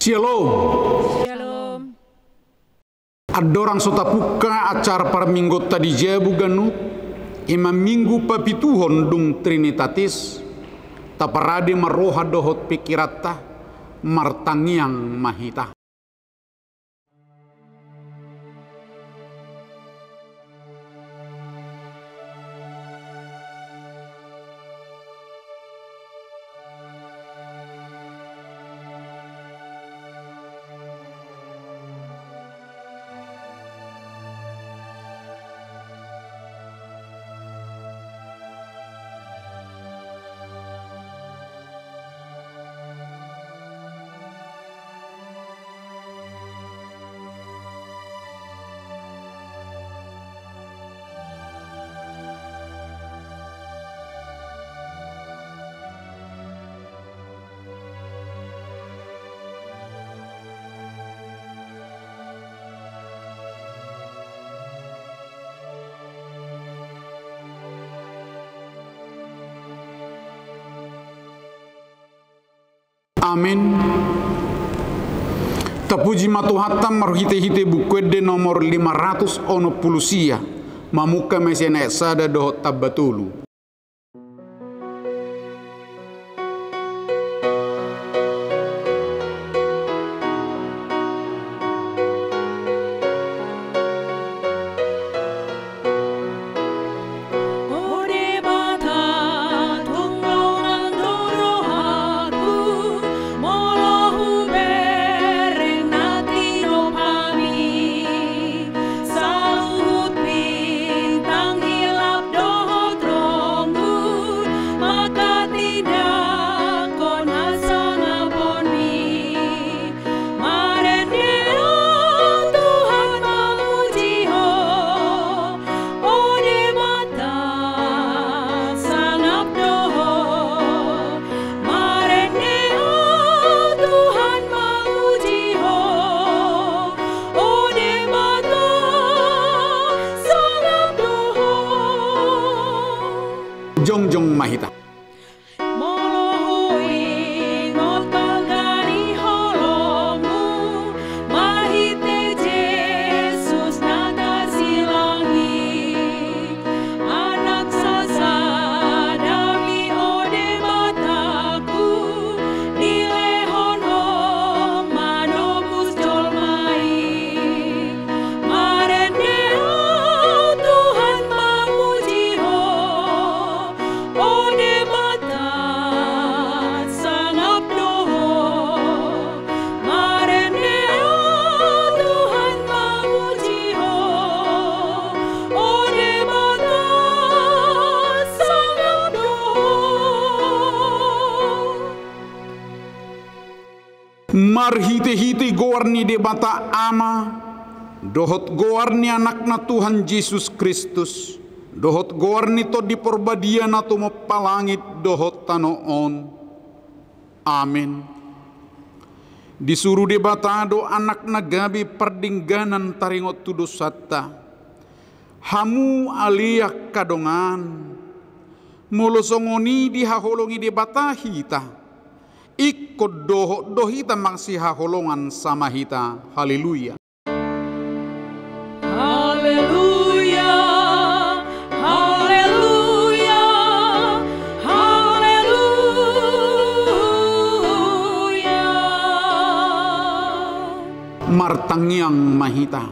Shalom. Shalom. Adorang sotapuka acara para minggu tadi jabu ganu ima minggu papituhon dung trinitatis taparade maroha dohot pikirata martangiang mahita. Amin. Tapuji matuhatam marhite-hite bukwede nomor 500 ono pulusia mamuka mesena sada dohot tabatulu. Jongjong mahita. Marhite-hite goarni debata ama dohot goarni anakna Tuhan Yesus Kristus dohot goarni to diporbadia na to mapalangit dohot tanoon. Amin. Disuruh debata do anak nagabi perdingganan taringot tudusata hamu aliak kadongan mulosongoni dihaholongi debata hita ikut dohita maksiha holongan sama hita. Haleluya. Haleluya. Haleluya. Haleluya. Martangiang mahita.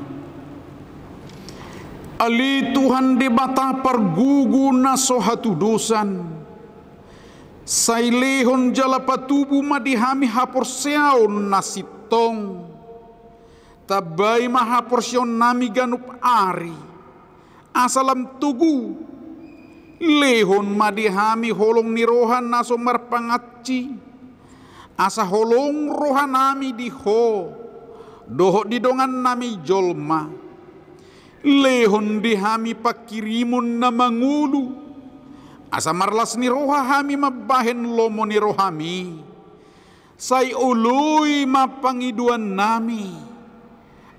Ali Tuhan debata pergugu na sohatu dosan. Sailehon jala patubu madihami haporseaon nasitong tabai mahaporseon nami ganup ari asalam tugu lehon madihami holong ni rohan naso marpangaci asa holong rohan nami diho doho didongan nami jolma lehon dihami pakirimun na mangulu asa marlas ni rohami mabahen lomo ni rohami say uluy mapangiduan nami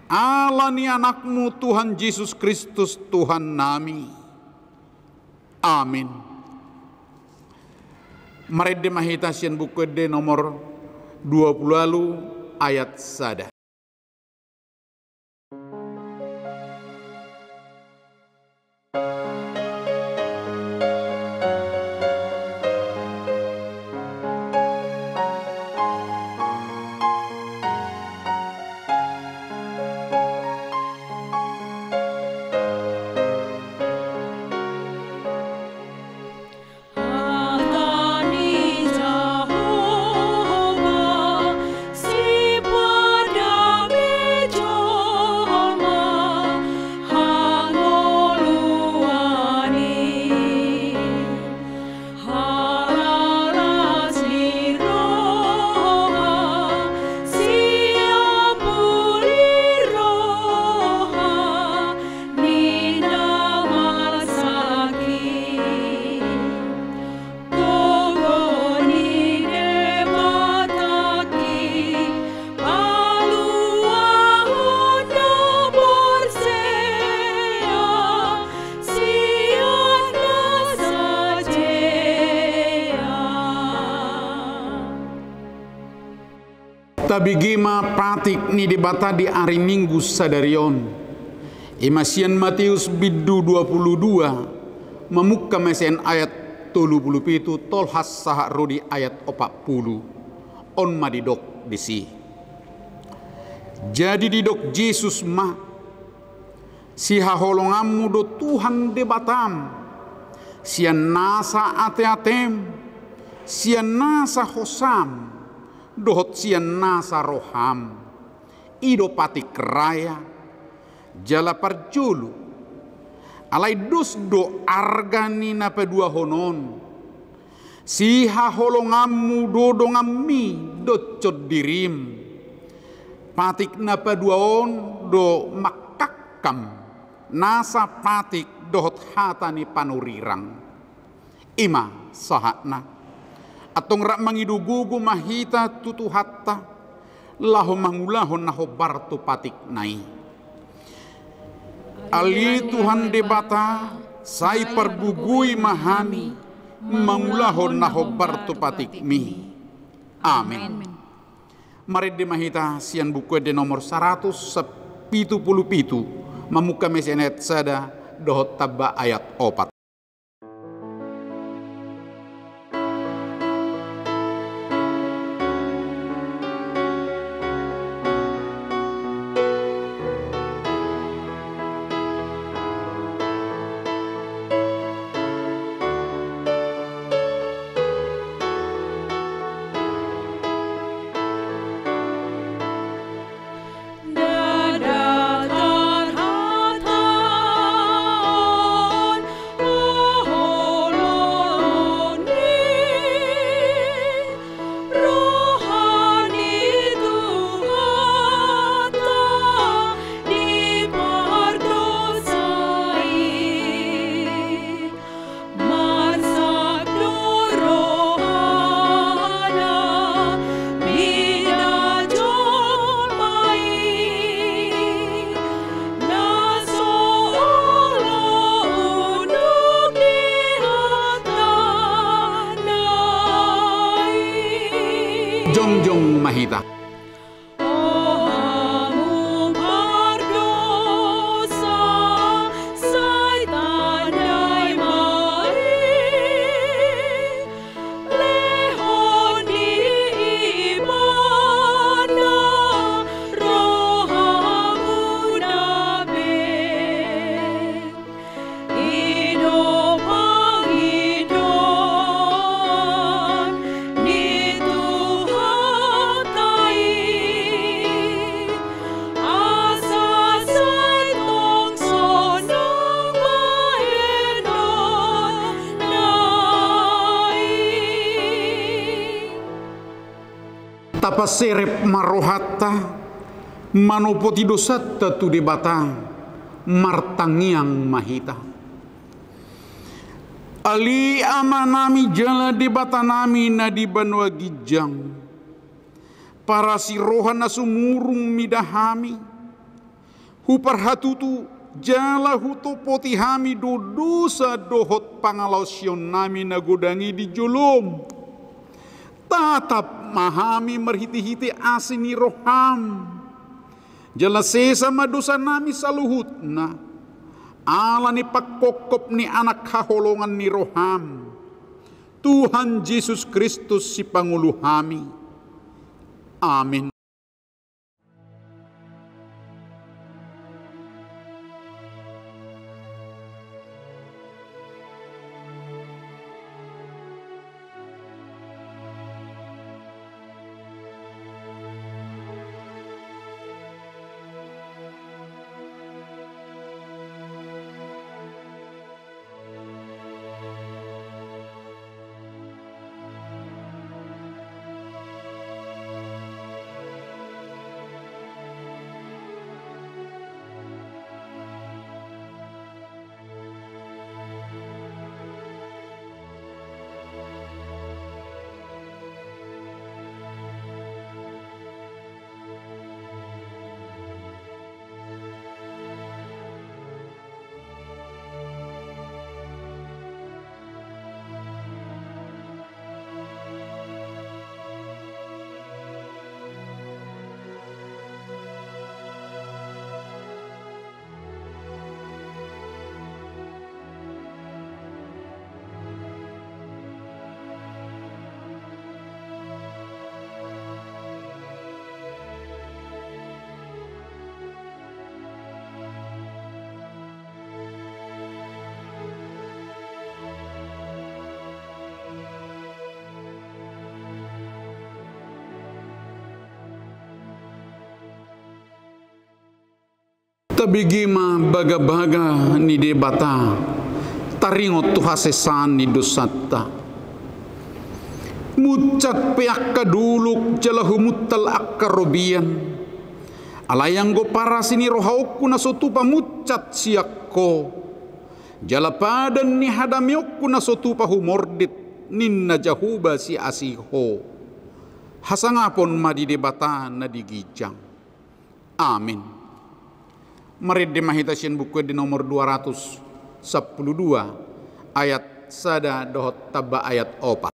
ala ni anakmu Tuhan Yesus Kristus Tuhan nami. Amin. Marede mahita sian buku de nomor 20 lalu ayat sada. Tabigima pratik ni debata di hari Minggu sadarion. Imasian Matius bidu 22 memuka mesen ayat 37 tolhas sahak rodi ayat 40 on madidok disi. Jadi didok Yesus ma si haholongamu do Tuhan debatam sian nasa ate-atem sian nasa hosam dohot sian nasa roham ido patik raya jala parjulu alai dos do argani na pedua honon si haholongamu do dongami do cod dirim patik na pedua on do makakam nasa patik dohot hatani panurirang ima sahakna atong rak mangidugugu mahita tutu hatta laho mangulahon naho bartu patik nai ali Tuhan debata sai pergugui mahami mangulahon naho bartu patik mi amin. Mari dimahita sian buku de nomor 177 memuka mesenet sada dohot tabba ayat 4. Jongjong mahita. Tapaserep marohata manopoti dosatta tu debata martangiang mahita ali amanami jala debata nami na di banwa gijang para sirohan na sumurung midahami huparhatutu jala hutopoti hami do dosa dohot pangalosyon nami nagodangi di jolom tatap mahami merhiti-hiti asini roham. Jala sesa madosa nami saluhutna. Ala ni pakokop ni anak kaholongan ni roham. Tuhan Yesus Kristus si Panguluhami. Amin. Tabigima baga-baga ni debata taringot tuhasesan ni dosata mucat peak kaduluk jalahumutal akarobian alayang go para sini rohaukku na sotupa mucat siakko jalapadan ni hadamiokku na sotupa humordit ninna jahuba si asiho hasangapon madi debata na digijang. Amin. Mari dimahitasin buku di nomor 212 ayat sada dohot taba ayat 4.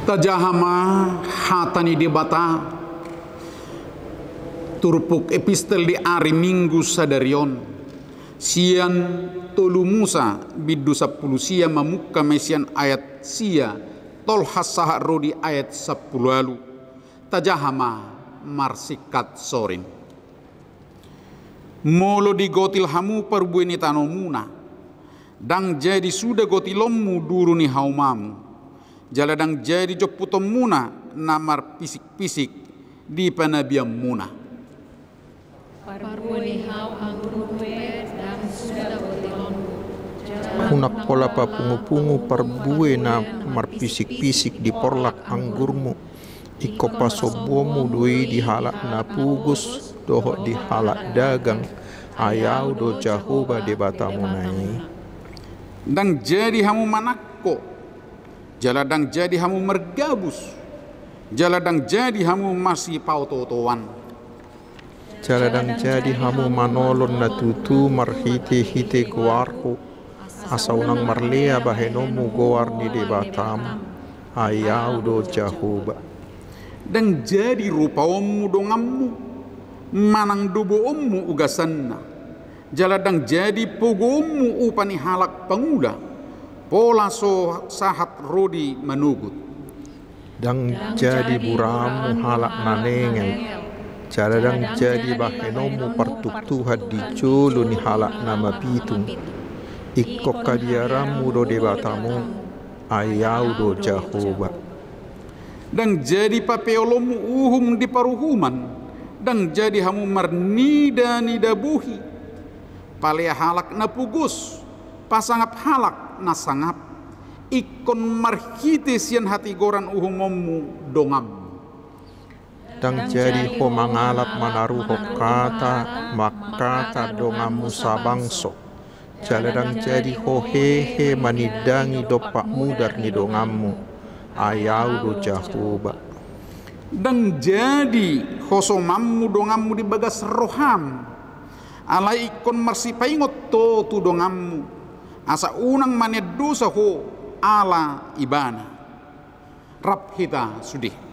Tajahama hatani debata turpuk epistel di hari Minggu sadarion sian tolu Musa bidu 10 sia mamukka mesian ayat sia tolhas saharo di ayat 10 lalu tajahama marsikat sorin molo di gotil hamu perbueni tanomuna dang jadi sudah gotilommu duru ni haumamu jaladang jadi joputom muna namar pisik-pisik di panabiam muna. Hunak pola papungu-pungu parbue na marpisik-pisik di porlak anggurmu. Iko pasobomu dui di halak na pugus doho di halak dagang ayau do jahoba de batamu nai. Dang jadi hamu manakko jaladang jadi hamu mergabus jaladang jadi hamu masih pautotoan Jaladang jadi hamu manolon na tutu marhite-hite goarku. Asaunang marlea bahenomu goar ni debatam. Ayau do Jahoba. Dan jadi rupa ommu dongammu, manang dubo ommu ugasanna. Jaladang jadi pogo ommu upani halak panguda, pola so sahat rodi manugut. Dang jadi buramu halak nanengel. Jaladang jadi bahenomu pertuktuhat di jolo ni halak nama pitung. Ikok kadiaramu do debatamu. Ayau do Jahoba. Dan jadi papeolomu uhum di paruhuman, dan jadi hamu marnida nida buhi. Palea halak na pugus, pasangap halak na sangap. Ikon marhite sian hati goran uhumommu dongam. Dan jadi ho mangalap manaruho kata makata dongamu sabangso. Jaladang jadi ho hehe manidangi dopak mudar ni dongamu. Ayau do Jahoba. Dan jadi hosomammu dongammu di bagas roham. Alai ikon marsipaingot to tu dongammu. Asa unang manedosa ho ala ibana. Rap hita sudih.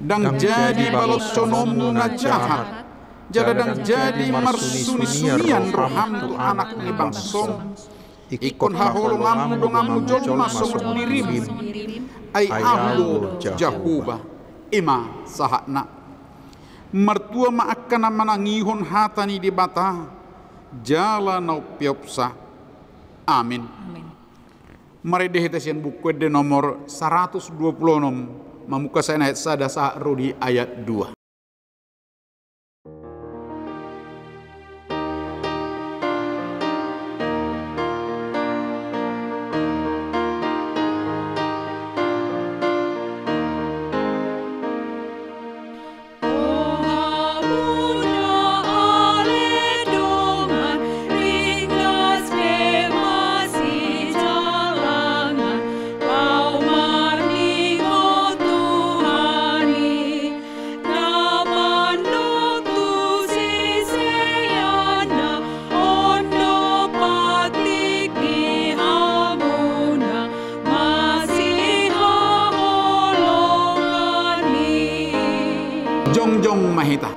Dan jadi balot sonomu na jahat. Jaladang jadi marsuni-sunian roham tu anak ni bangsom. Ikon haholongamu dongamu jol masuk dirimu. Ai ahlo Jahoba ima sahakna. Mertua maakana manangihon hatani di bata. Jala nau piopsa. Amin. Mari dehitasian buku de nomor 126 mamuka saya naik sada sah rodi ayat 2. Jongjong mahita.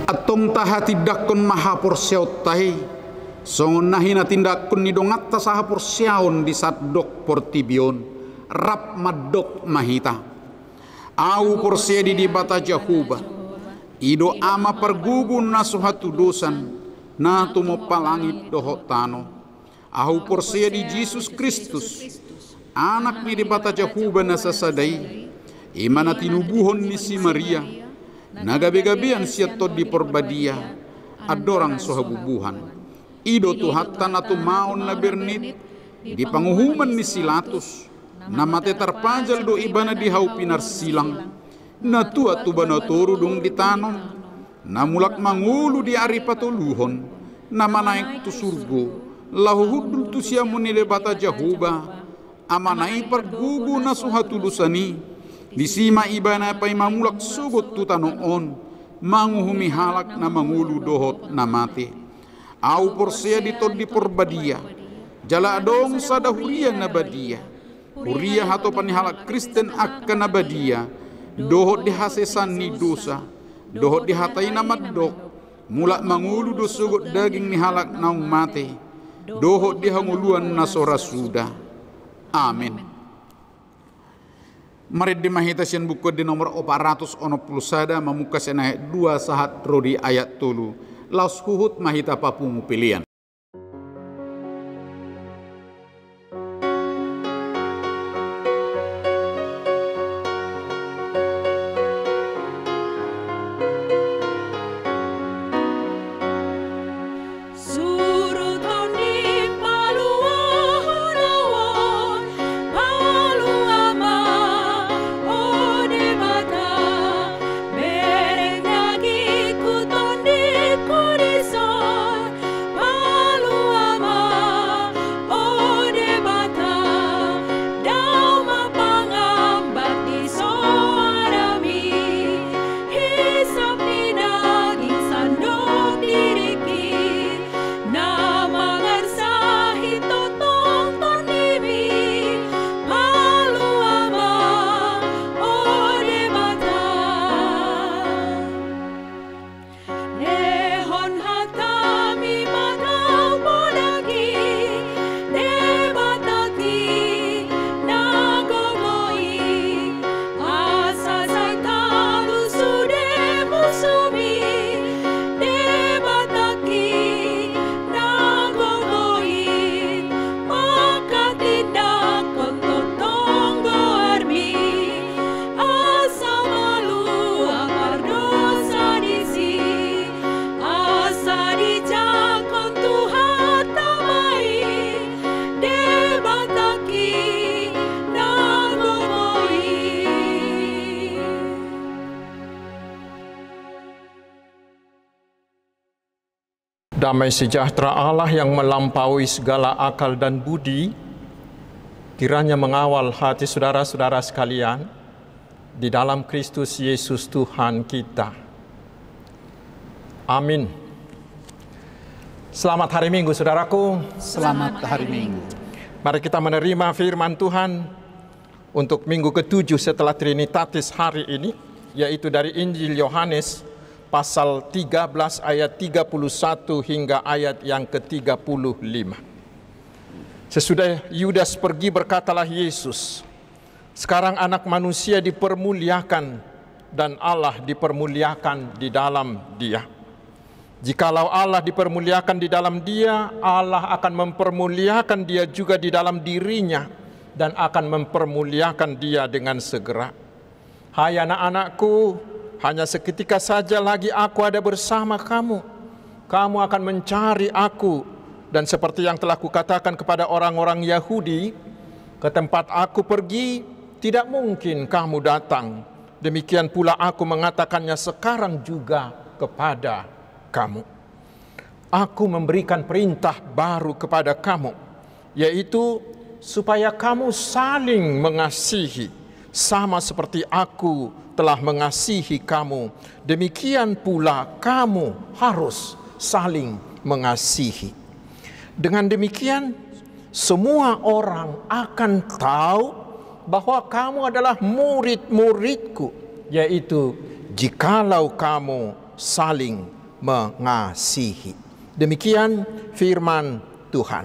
Atong taha tidakon maha porsiaut tahi songon nahina tindakon ni dongatta saha porsiaon di sadok portibion rap madok mahita au porsia di bata Jahoba ido ama pergugun na suhatu dosan na tumo palangit doho tano au porsia di Yesus Kristus anak ni di bata Jahoba na sasadai imana tinubuhon ni si Maria nagabe-gabean siat tod di porbadia adorang sohabubuhan ido tuhatan atau maon na bernit di panguhuman ni silatus namate tarpajal do ibana di hau pinar silang na tua tubana toru dong di tanom na mulak mangulu di ari patuluhon na manaik tu surgo lahu hudul tu siamun ni lebata Jahoba amanai pergugu na suhatudusani disima ibana pay mamulak sugot tutanoon manguhumi halak na mangulu dohot na mati au porsia ditod di porbadia jala adong sada huria na badia huria hato panihalak Kristen akan na badia dohot di hasesan ni dosa dohot di hatai na maddok mulak mangulu do sugot daging ni halak naung mati dohot di hanguluan na sora suda. Amin. Mari dimahita sian buku di nomor 460 sada mamuka senai 2 sahat rodi ayat tulu laus huhut mahita papungu pilihan. Damai sejahtera Allah yang melampaui segala akal dan budi, kiranya mengawal hati saudara-saudara sekalian di dalam Kristus Yesus Tuhan kita. Amin. Selamat hari Minggu, saudaraku. Selamat hari Minggu. Mari kita menerima firman Tuhan untuk minggu ke-7 setelah Trinitatis hari ini, yaitu dari Injil Yohanes pasal 13 ayat 31 hingga ayat yang ke-35. Sesudah Yudas pergi, berkatalah Yesus, "Sekarang anak manusia dipermuliakan dan Allah dipermuliakan di dalam dia. Jikalau Allah dipermuliakan di dalam dia, Allah akan mempermuliakan dia juga di dalam dirinya dan akan mempermuliakan dia dengan segera. Hai anak-anakku, hanya seketika saja lagi aku ada bersama kamu. Kamu akan mencari aku, dan seperti yang telah kukatakan kepada orang-orang Yahudi, ke tempat aku pergi, tidak mungkin kamu datang. Demikian pula aku mengatakannya sekarang juga kepada kamu. Aku memberikan perintah baru kepada kamu, yaitu supaya kamu saling mengasihi, sama seperti aku telah mengasihi kamu. Demikian pula kamu harus saling mengasihi. Dengan demikian, semua orang akan tahu bahwa kamu adalah murid-muridku, yaitu jikalau kamu saling mengasihi." Demikian firman Tuhan.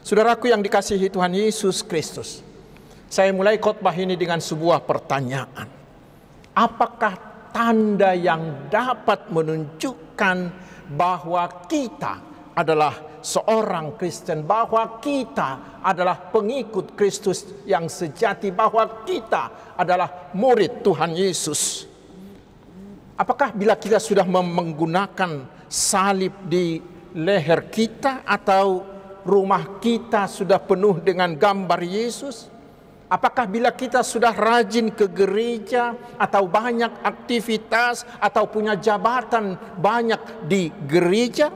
Saudaraku yang dikasihi Tuhan Yesus Kristus, saya mulai khotbah ini dengan sebuah pertanyaan. Apakah tanda yang dapat menunjukkan bahwa kita adalah seorang Kristen, bahwa kita adalah pengikut Kristus yang sejati, bahwa kita adalah murid Tuhan Yesus? Apakah bila kita sudah menggunakan salib di leher kita, atau rumah kita sudah penuh dengan gambar Yesus? Apakah bila kita sudah rajin ke gereja, atau banyak aktivitas, atau punya jabatan banyak di gereja?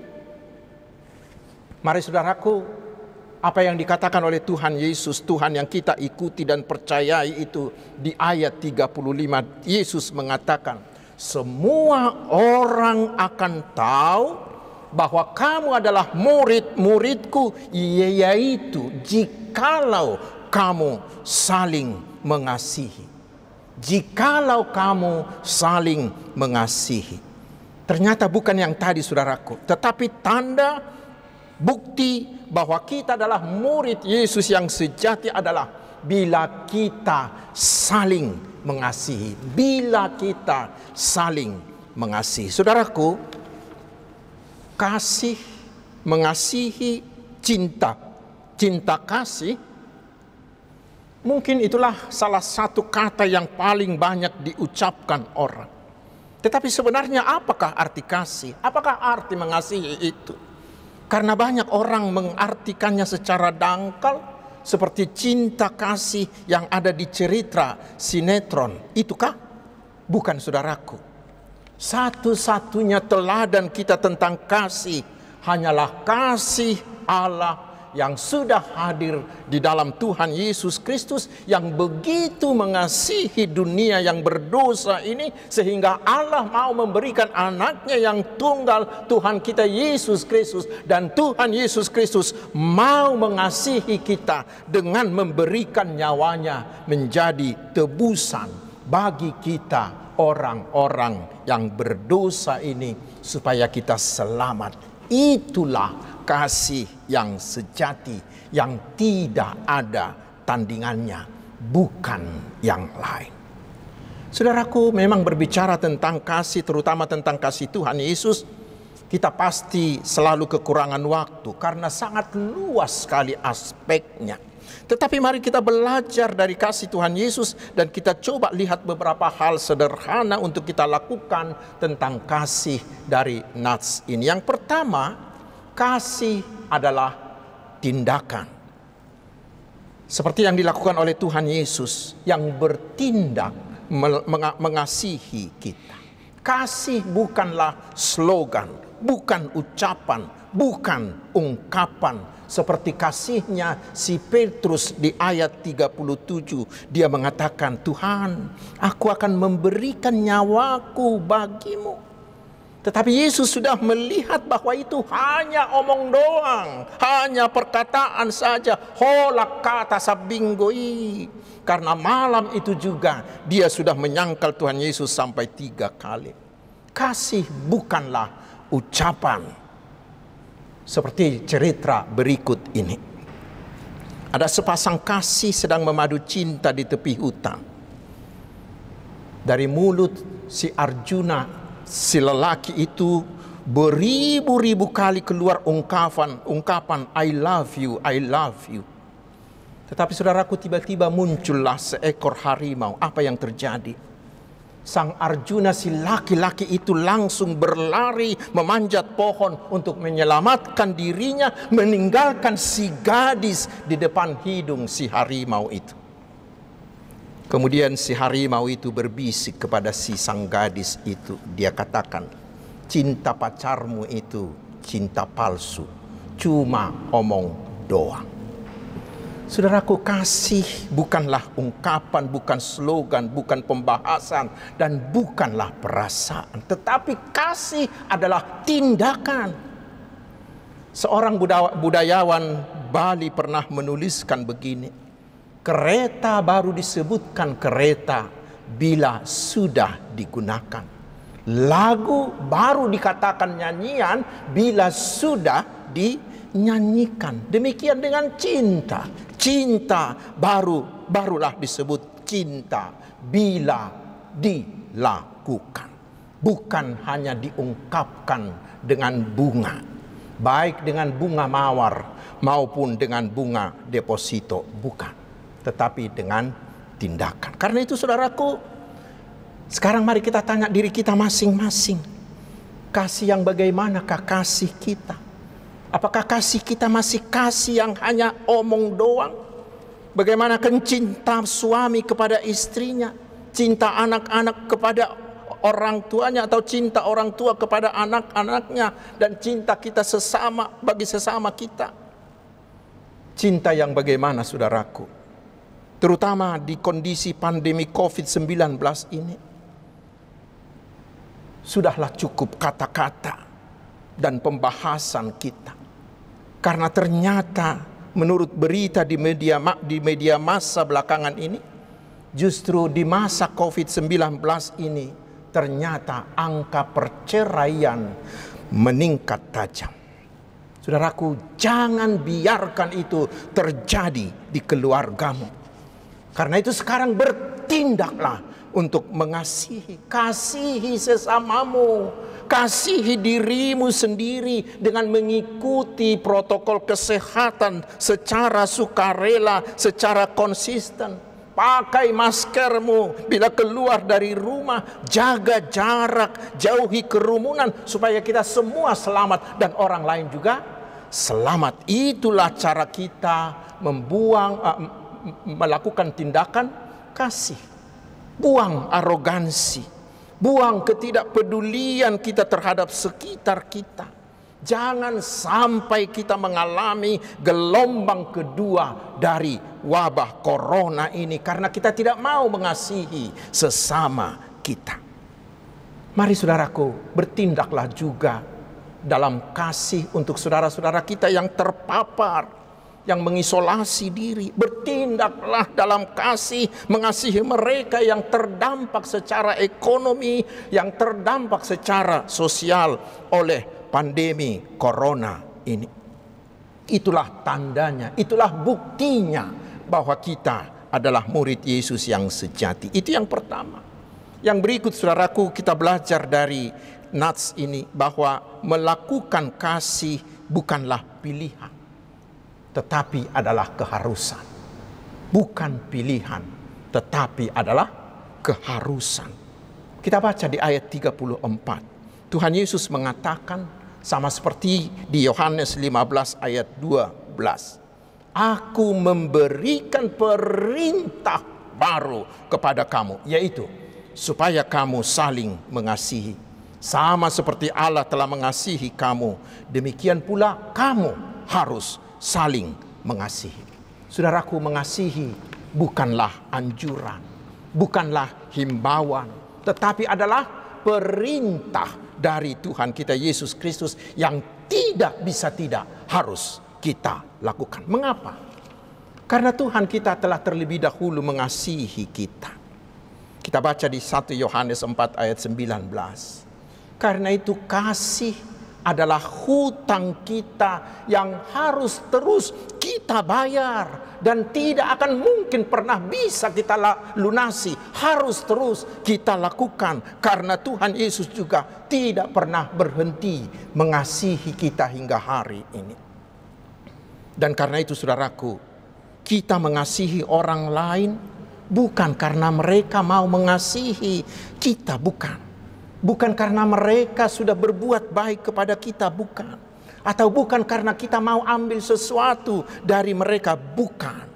Mari saudaraku, apa yang dikatakan oleh Tuhan Yesus, Tuhan yang kita ikuti dan percayai itu di ayat 35. Yesus mengatakan, "Semua orang akan tahu bahwa kamu adalah murid-muridku, yaitu jikalau kamu saling mengasihi." Jikalau kamu saling mengasihi. Ternyata bukan yang tadi, saudaraku, tetapi tanda bukti bahwa kita adalah murid Yesus yang sejati adalah bila kita saling mengasihi. Bila kita saling mengasihi. Saudaraku, kasih, mengasihi, cinta kasih, mungkin itulah salah satu kata yang paling banyak diucapkan orang. Tetapi sebenarnya apakah arti kasih? Apakah arti mengasihi itu? Karena banyak orang mengartikannya secara dangkal, seperti cinta kasih yang ada di cerita sinetron. Itukah? Bukan, saudaraku. Satu-satunya teladan kita tentang kasih hanyalah kasih Allah yang sudah hadir di dalam Tuhan Yesus Kristus, yang begitu mengasihi dunia yang berdosa ini sehingga Allah mau memberikan anaknya yang tunggal, Tuhan kita Yesus Kristus. Dan Tuhan Yesus Kristus mau mengasihi kita dengan memberikan nyawanya menjadi tebusan bagi kita orang-orang yang berdosa ini, supaya kita selamat. Itulah kasih yang sejati, yang tidak ada tandingannya, bukan yang lain. Saudaraku, memang berbicara tentang kasih, terutama tentang kasih Tuhan Yesus, kita pasti selalu kekurangan waktu karena sangat luas sekali aspeknya. Tetapi mari kita belajar dari kasih Tuhan Yesus dan kita coba lihat beberapa hal sederhana untuk kita lakukan tentang kasih dari nats ini. Yang pertama, kasih adalah tindakan. Seperti yang dilakukan oleh Tuhan Yesus yang bertindak mengasihi kita. Kasih bukanlah slogan, bukan ucapan, bukan ungkapan. Seperti kasihnya si Petrus di ayat 37. Dia mengatakan, Tuhan, aku akan memberikan nyawaku bagimu. Tetapi Yesus sudah melihat bahwa itu hanya omong doang. Hanya perkataan saja. Holak kata sabinggoi. Karena malam itu juga dia sudah menyangkal Tuhan Yesus sampai 3 kali. Kasih bukanlah ucapan. Seperti cerita berikut ini. Ada sepasang kasih sedang memadu cinta di tepi hutan. Dari mulut si Arjuna, si lelaki itu beribu-ribu kali keluar ungkapan I love you, I love you. Tetapi saudaraku, tiba-tiba muncullah seekor harimau. Apa yang terjadi? Sang Arjuna, si laki-laki itu langsung berlari memanjat pohon untuk menyelamatkan dirinya, meninggalkan si gadis di depan hidung si harimau itu. Kemudian si harimau itu berbisik kepada si sang gadis itu. Dia katakan, cinta pacarmu itu cinta palsu, cuma omong doang. Saudaraku, kasih bukanlah ungkapan, bukan slogan, bukan pembahasan, dan bukanlah perasaan. Tetapi kasih adalah tindakan. Seorang budayawan Bali pernah menuliskan begini. Kereta baru disebutkan kereta bila sudah digunakan. Lagu baru dikatakan nyanyian bila sudah dinyanyikan. Demikian dengan cinta. Cinta barulah disebut cinta bila dilakukan. Bukan hanya diungkapkan dengan bunga. Baik dengan bunga mawar maupun dengan bunga deposito. Bukan. Tetapi dengan tindakan. Karena itu saudaraku, sekarang mari kita tanya diri kita masing-masing. Kasih yang bagaimanakah kasih kita? Apakah kasih kita masih kasih yang hanya omong doang? Bagaimana cinta suami kepada istrinya? Cinta anak-anak kepada orang tuanya, atau cinta orang tua kepada anak-anaknya, dan cinta kita sesama bagi sesama kita? Cinta yang bagaimana saudaraku? Terutama di kondisi pandemi COVID-19 ini. Sudahlah cukup kata-kata dan pembahasan kita. Karena ternyata menurut berita di media massa belakangan ini, justru di masa COVID-19 ini ternyata angka perceraian meningkat tajam. Saudaraku, jangan biarkan itu terjadi di keluargamu. Karena itu sekarang bertindaklah untuk mengasihi. Kasihi sesamamu. Kasihi dirimu sendiri dengan mengikuti protokol kesehatan secara sukarela, secara konsisten. Pakai maskermu bila keluar dari rumah, jaga jarak, jauhi kerumunan supaya kita semua selamat dan orang lain juga selamat. Itulah cara kita melakukan tindakan kasih. Buang arogansi. Buang ketidakpedulian kita terhadap sekitar kita. Jangan sampai kita mengalami gelombang kedua dari wabah corona ini karena kita tidak mau mengasihi sesama kita. Mari saudaraku, bertindaklah juga dalam kasih untuk saudara-saudara kita yang terpapar, yang mengisolasi diri. Bertindaklah dalam kasih, mengasihi mereka yang terdampak secara ekonomi, yang terdampak secara sosial oleh pandemi corona ini. Itulah tandanya, itulah buktinya bahwa kita adalah murid Yesus yang sejati. Itu yang pertama. Yang berikut saudaraku, kita belajar dari nats ini bahwa melakukan kasih bukanlah pilihan, tetapi adalah keharusan. Bukan pilihan, tetapi adalah keharusan. Kita baca di ayat 34. Tuhan Yesus mengatakan sama seperti di Yohanes 15 ayat 12. Aku memberikan perintah baru kepada kamu, yaitu supaya kamu saling mengasihi. Sama seperti Allah telah mengasihi kamu, demikian pula kamu harus saling mengasihi. Saudaraku, mengasihi bukanlah anjuran, bukanlah himbauan, tetapi adalah perintah dari Tuhan kita Yesus Kristus yang tidak bisa tidak harus kita lakukan. Mengapa? Karena Tuhan kita telah terlebih dahulu mengasihi kita. Kita baca di 1 Yohanes 4 ayat 19. Karena itu kasih adalah hutang kita yang harus terus kita bayar dan tidak akan mungkin pernah bisa kita lunasi. Harus terus kita lakukan karena Tuhan Yesus juga tidak pernah berhenti mengasihi kita hingga hari ini. Dan karena itu saudaraku, kita mengasihi orang lain bukan karena mereka mau mengasihi kita, bukan. Bukan karena mereka sudah berbuat baik kepada kita, bukan. Atau bukan karena kita mau ambil sesuatu dari mereka, bukan.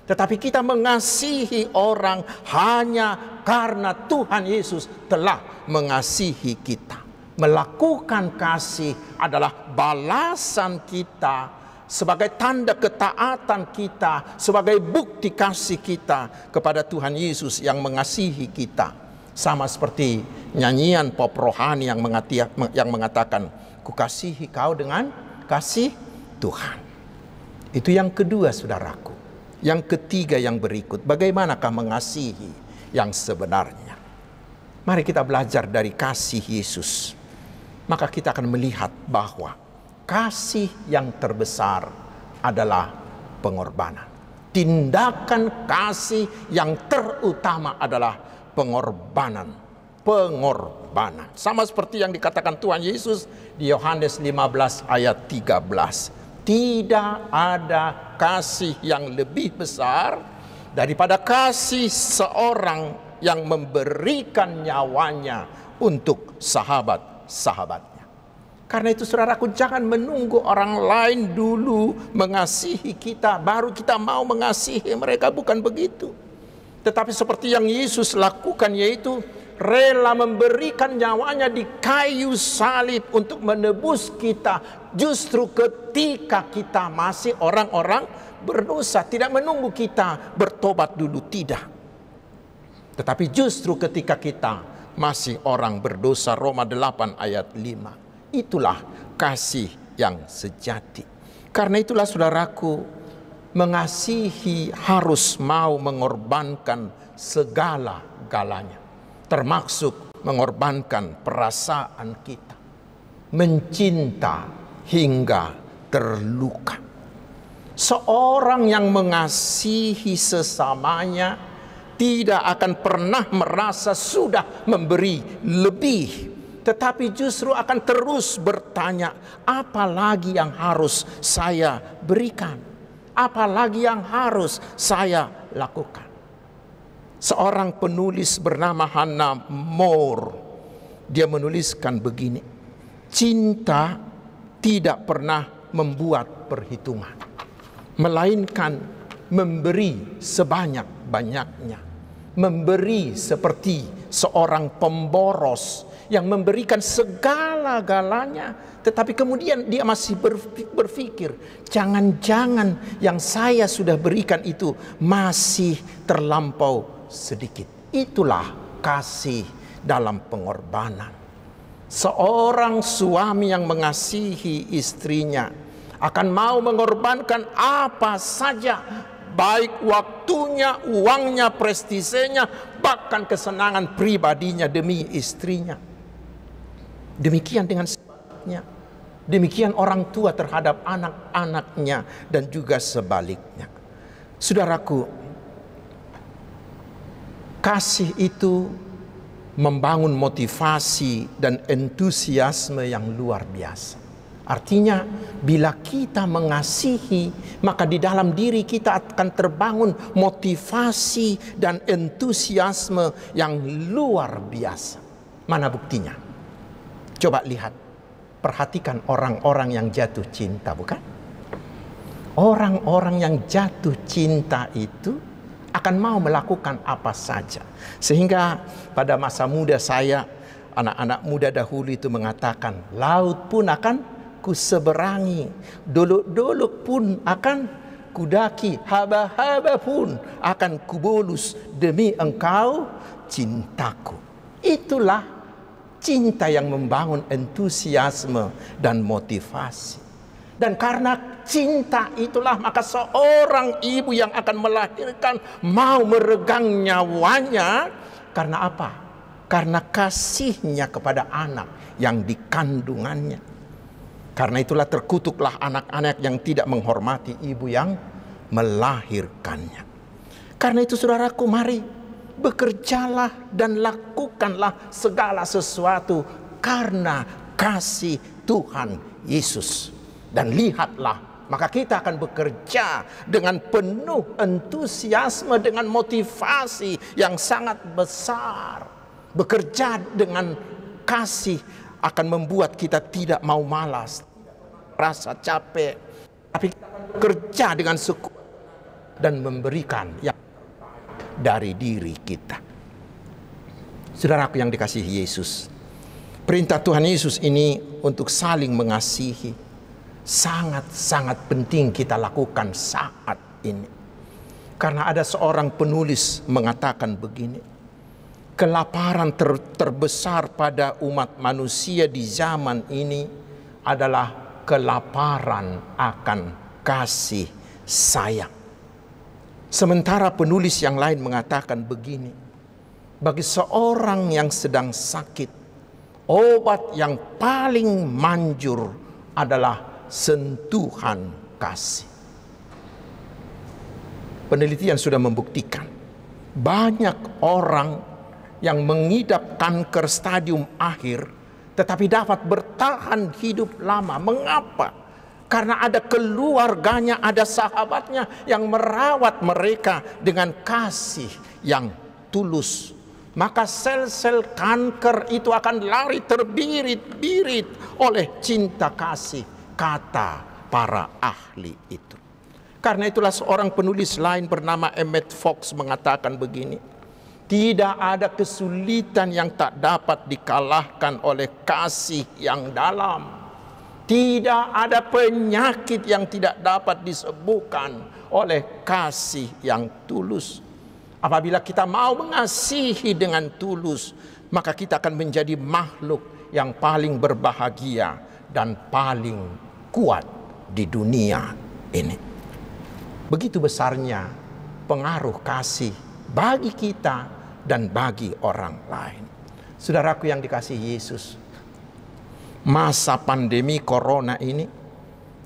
Tetapi kita mengasihi orang hanya karena Tuhan Yesus telah mengasihi kita. Melakukan kasih adalah balasan kita sebagai tanda ketaatan kita, sebagai bukti kasih kita kepada Tuhan Yesus yang mengasihi kita. Sama seperti nyanyian pop rohani yang mengatakan, kukasihi kau dengan kasih Tuhan. Itu yang kedua saudaraku. Yang ketiga yang berikut, bagaimanakah mengasihi yang sebenarnya? Mari kita belajar dari kasih Yesus. Maka kita akan melihat bahwa kasih yang terbesar adalah pengorbanan. Tindakan kasih yang terutama adalah pengorbanan. Pengorbanan. Sama seperti yang dikatakan Tuhan Yesus di Yohanes 15 ayat 13. Tidak ada kasih yang lebih besar daripada kasih seorang yang memberikan nyawanya untuk sahabat-sahabatnya. Karena itu saudaraku, jangan menunggu orang lain dulu mengasihi kita, baru kita mau mengasihi mereka. Bukan begitu. Tetapi seperti yang Yesus lakukan, yaitu rela memberikan nyawanya di kayu salib untuk menebus kita. Justru ketika kita masih orang-orang berdosa. Tidak menunggu kita bertobat dulu, tidak. Tetapi justru ketika kita masih orang berdosa, Roma 8 ayat 5. Itulah kasih yang sejati. Karena itulah saudaraku, mengasihi harus mau mengorbankan segala-galanya. Termasuk mengorbankan perasaan kita. Mencinta hingga terluka. Seorang yang mengasihi sesamanya tidak akan pernah merasa sudah memberi lebih. Tetapi justru akan terus bertanya, apa lagi yang harus saya berikan? Apalagi yang harus saya lakukan? Seorang penulis bernama Hannah More, dia menuliskan begini: cinta tidak pernah membuat perhitungan, melainkan memberi sebanyak-banyaknya. Memberi seperti seorang pemboros yang memberikan segala-galanya, tetapi kemudian dia masih berpikir, jangan-jangan yang saya sudah berikan itu masih terlampau sedikit. Itulah kasih dalam pengorbanan. Seorang suami yang mengasihi istrinya akan mau mengorbankan apa saja, baik waktunya, uangnya, prestisenya, bahkan kesenangan pribadinya demi istrinya. Demikian dengan sebaliknya. Demikian orang tua terhadap anak-anaknya dan juga sebaliknya. Saudaraku, kasih itu membangun motivasi dan entusiasme yang luar biasa. Artinya bila kita mengasihi, maka di dalam diri kita akan terbangun motivasi dan entusiasme yang luar biasa. Mana buktinya? Coba lihat, perhatikan orang-orang yang jatuh cinta, bukan? Orang-orang yang jatuh cinta itu akan mau melakukan apa saja. Sehingga pada masa muda saya Anak-anak muda dahulu itu mengatakan, laut pun akan kuseberangi, dolok-dolok pun akan kudaki, haba-haba pun akan kubolus demi engkau cintaku. Itulah cinta yang membangun entusiasme dan motivasi. Dan karena cinta itulah maka seorang ibu yang akan melahirkan mau meregang nyawanya. Karena apa? Karena kasihnya kepada anak yang dikandungannya. Karena itulah terkutuklah anak-anak yang tidak menghormati ibu yang melahirkannya. Karena itu saudaraku, mari bekerjalah dan lakukanlah segala sesuatu karena kasih Tuhan Yesus. Dan lihatlah, maka kita akan bekerja dengan penuh antusiasme, dengan motivasi yang sangat besar. Bekerja dengan kasih akan membuat kita tidak mau malas, rasa capek, tapi kita akan bekerja dengan sekuat dan memberikan yang dari diri kita. Saudaraku yang dikasihi Yesus, perintah Tuhan Yesus ini untuk saling mengasihi sangat-sangat penting kita lakukan saat ini. Karena ada seorang penulis mengatakan begini, kelaparan terbesar pada umat manusia di zaman ini adalah kelaparan akan kasih sayang. Sementara penulis yang lain mengatakan begini, bagi seorang yang sedang sakit, obat yang paling manjur adalah sentuhan kasih. Penelitian sudah membuktikan banyak orang yang mengidap kanker stadium akhir tetapi dapat bertahan hidup lama. Mengapa? Karena ada keluarganya, ada sahabatnya yang merawat mereka dengan kasih yang tulus. Maka sel-sel kanker itu akan lari terbirit-birit oleh cinta kasih, kata para ahli itu. Karena itulah seorang penulis lain bernama Emmett Fox mengatakan begini, tidak ada kesulitan yang tak dapat dikalahkan oleh kasih yang dalam. Tidak ada penyakit yang tidak dapat disembuhkan oleh kasih yang tulus. Apabila kita mau mengasihi dengan tulus, maka kita akan menjadi makhluk yang paling berbahagia dan paling kuat di dunia ini. Begitu besarnya pengaruh kasih bagi kita dan bagi orang lain. Saudaraku yang dikasihi Yesus, masa pandemi corona ini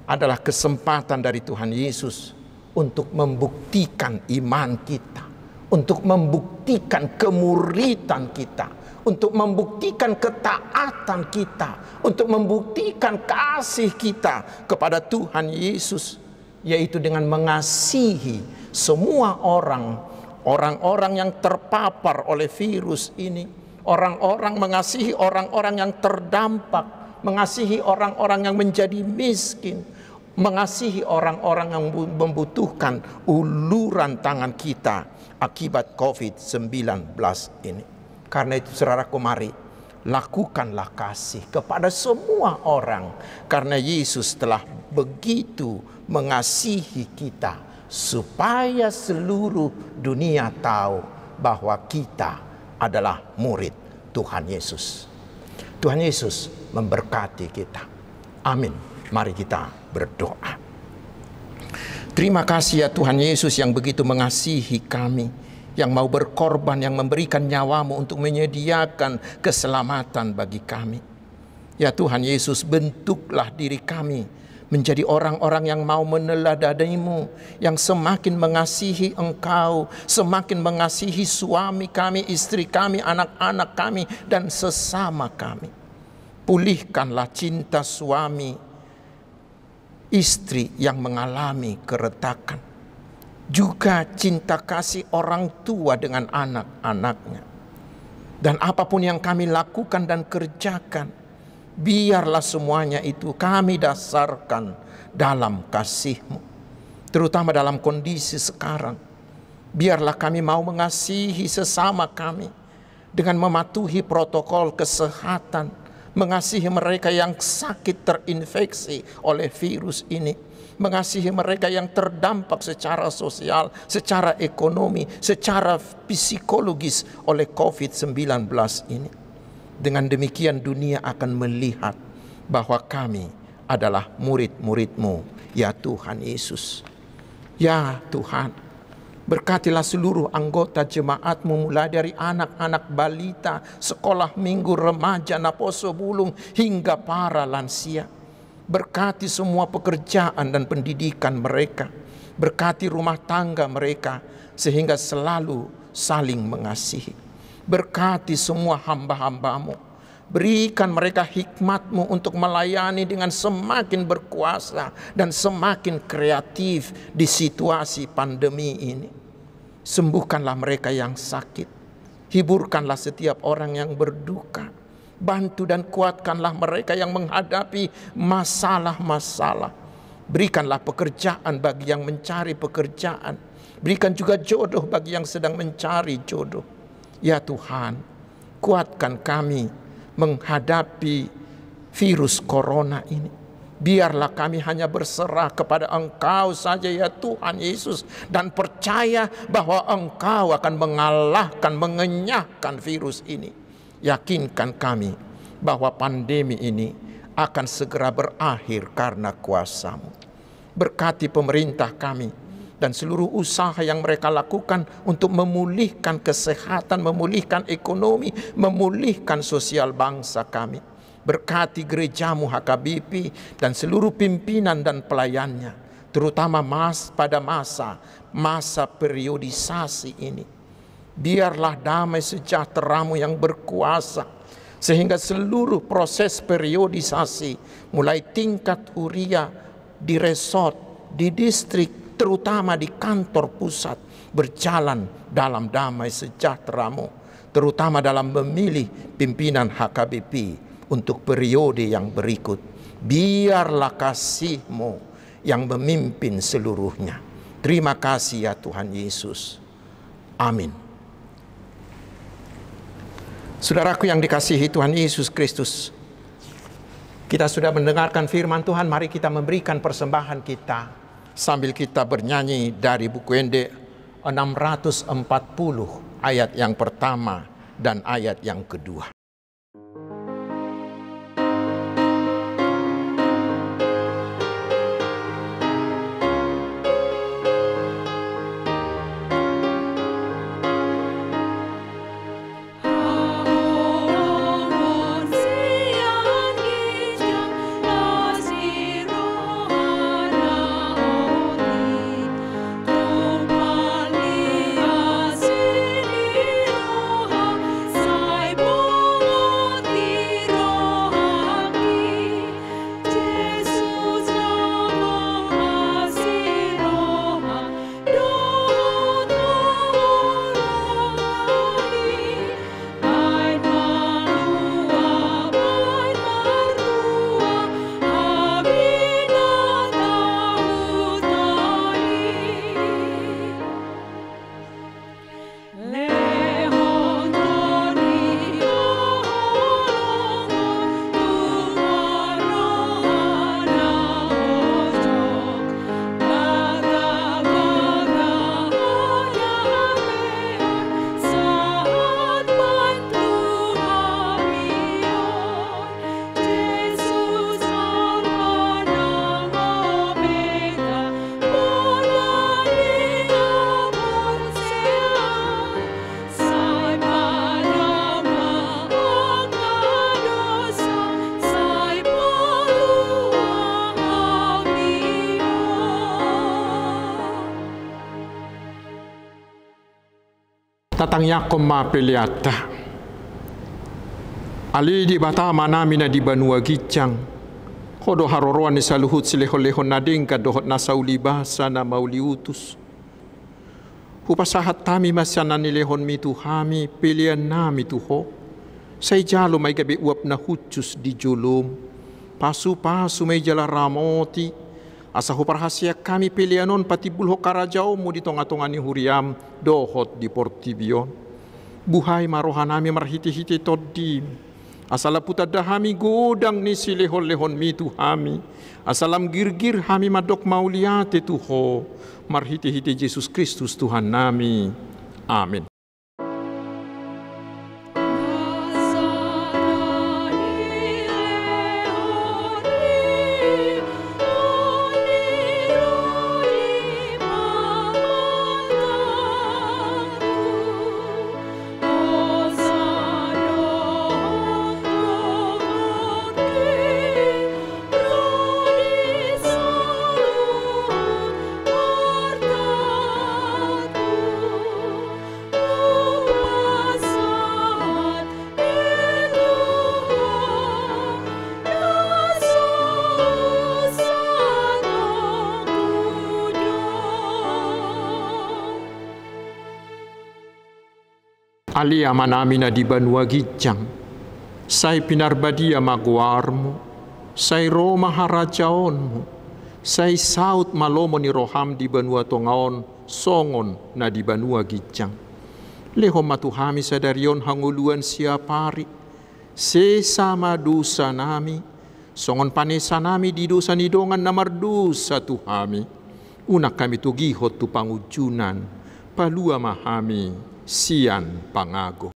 adalah kesempatan dari Tuhan Yesus untuk membuktikan iman kita, untuk membuktikan kemuridan kita, untuk membuktikan ketaatan kita, untuk membuktikan kasih kita kepada Tuhan Yesus, yaitu dengan mengasihi semua orang-orang yang terpapar oleh virus ini, orang-orang mengasihi orang-orang yang terdampak, mengasihi orang-orang yang menjadi miskin, mengasihi orang-orang yang membutuhkan uluran tangan kita akibat COVID-19 ini. Karena itu saudaraku, mari lakukanlah kasih kepada semua orang, karena Yesus telah begitu mengasihi kita supaya seluruh dunia tahu bahwa kita adalah murid Tuhan Yesus. Tuhan Yesus memberkati kita. Amin. Mari kita berdoa. Terima kasih ya Tuhan Yesus yang begitu mengasihi kami, yang mau berkorban, yang memberikan nyawamu untuk menyediakan keselamatan bagi kami. Ya Tuhan Yesus, bentuklah diri kami menjadi orang-orang yang mau meneladanimu, yang semakin mengasihi Engkau, semakin mengasihi suami kami, istri kami, anak-anak kami, dan sesama kami. Pulihkanlah cinta suami, istri yang mengalami keretakan. Juga cinta kasih orang tua dengan anak-anaknya. Dan apapun yang kami lakukan dan kerjakan, biarlah semuanya itu kami dasarkan dalam kasih-Mu. Terutama dalam kondisi sekarang. Biarlah kami mau mengasihi sesama kami. dengan mematuhi protokol kesehatan, mengasihi mereka yang sakit terinfeksi oleh virus ini, mengasihi mereka yang terdampak secara sosial, secara ekonomi, secara psikologis oleh COVID-19 ini. Dengan demikian dunia akan melihat bahwa kami adalah murid-murid-Mu, ya Tuhan Yesus. Ya Tuhan, berkatilah seluruh anggota jemaat-Mu, mulai dari anak-anak balita, sekolah minggu, remaja, naposo bulung, hingga para lansia. Berkati semua pekerjaan dan pendidikan mereka. Berkati rumah tangga mereka, sehingga selalu saling mengasihi. Berkati semua hamba-hamba-Mu. Berikan mereka hikmat-Mu untuk melayani dengan semakin berkuasa dan semakin kreatif di situasi pandemi ini. Sembuhkanlah mereka yang sakit. Hiburkanlah setiap orang yang berduka. Bantu dan kuatkanlah mereka yang menghadapi masalah-masalah. Berikanlah pekerjaan bagi yang mencari pekerjaan. Berikan juga jodoh bagi yang sedang mencari jodoh. Ya Tuhan, kuatkan kami menghadapi virus corona ini. Biarlah kami hanya berserah kepada Engkau saja, ya Tuhan Yesus, dan percaya bahwa Engkau akan mengalahkan, mengenyahkan virus ini. Yakinkan kami bahwa pandemi ini akan segera berakhir karena kuasa-Mu. Berkati pemerintah kami dan seluruh usaha yang mereka lakukan untuk memulihkan kesehatan, memulihkan ekonomi, memulihkan sosial bangsa kami. Berkati gereja-Mu HKBP dan seluruh pimpinan dan pelayannya, terutama pada masa periodisasi ini. Biarlah damai sejahtera-Mu yang berkuasa, sehingga seluruh proses periodisasi, mulai tingkat uria di resort, di distrik, terutama di kantor pusat, berjalan dalam damai sejahtera-Mu, terutama dalam memilih pimpinan HKBP untuk periode yang berikut. Biarlah kasih-Mu yang memimpin seluruhnya. Terima kasih ya Tuhan Yesus. Amin. Saudaraku yang dikasihi Tuhan Yesus Kristus, kita sudah mendengarkan firman Tuhan. Mari kita memberikan persembahan kita sambil kita bernyanyi dari buku Ende 640 ayat yang pertama dan ayat yang kedua. Tatang yakom ma peliata ali di bata manamina di banua gicang hodo haroroan ni saluhut sileho-leho nadingka dohot nasauli basa na mauli utus hupasahat tami masyana nilehon mitu hami pilihan nami tuho say jalo may gabi uap na hutsus di julum pasu-pasu may jala ramoti asa huparhasia kami pilihanon pati bulho karajao mo di tonga-tonga ni huriam dohot di Portibion. Buhay marohanami marhiti-hiti toddim. Asala putadahami godang ni silehon-lehon mi Tuhami. Asalam girgir hami madok mauliate Tuho. Marhiti-hiti Yesus Kristus Tuhan nami. Amin. Alia manamina di Banua Gijang, sai pinarbadia maguarmu, sai Roma harajaonmu, sai saut malomo ni roham di Banua Tongaon, songon na di Banua Gijang. Leho matuhami sadarion hanguluan siapari, sesama dosa nami, songon panesa nami di dosa nidongan namar dosa Tuhami. Unak kami tugihot tu pangujunan, palua mahami, sian pangago.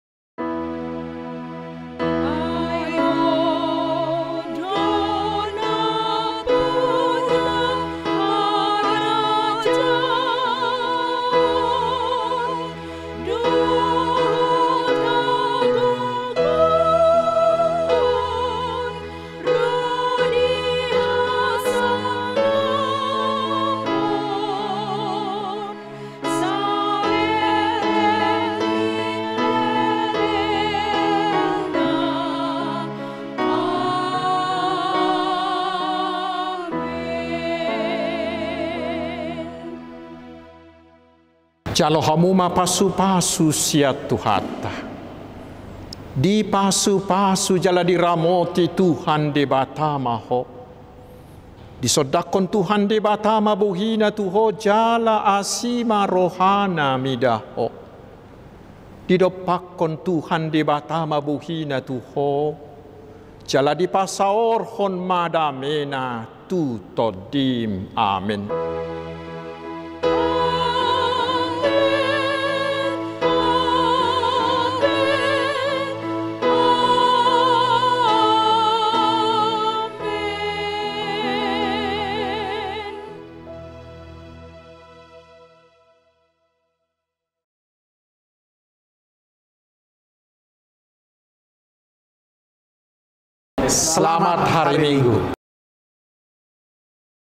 Jalo hamuma pasu-pasu siat Tuhata. Di pasu-pasu jala diramoti Tuhan de batama ho. Disodakon Tuhan de batama buhina Tuho jala asima rohana midaho. Didopakon Tuhan de batama buhina Tuho jala dipasaorhon madamena tu todim. Amin. Selamat hari Minggu.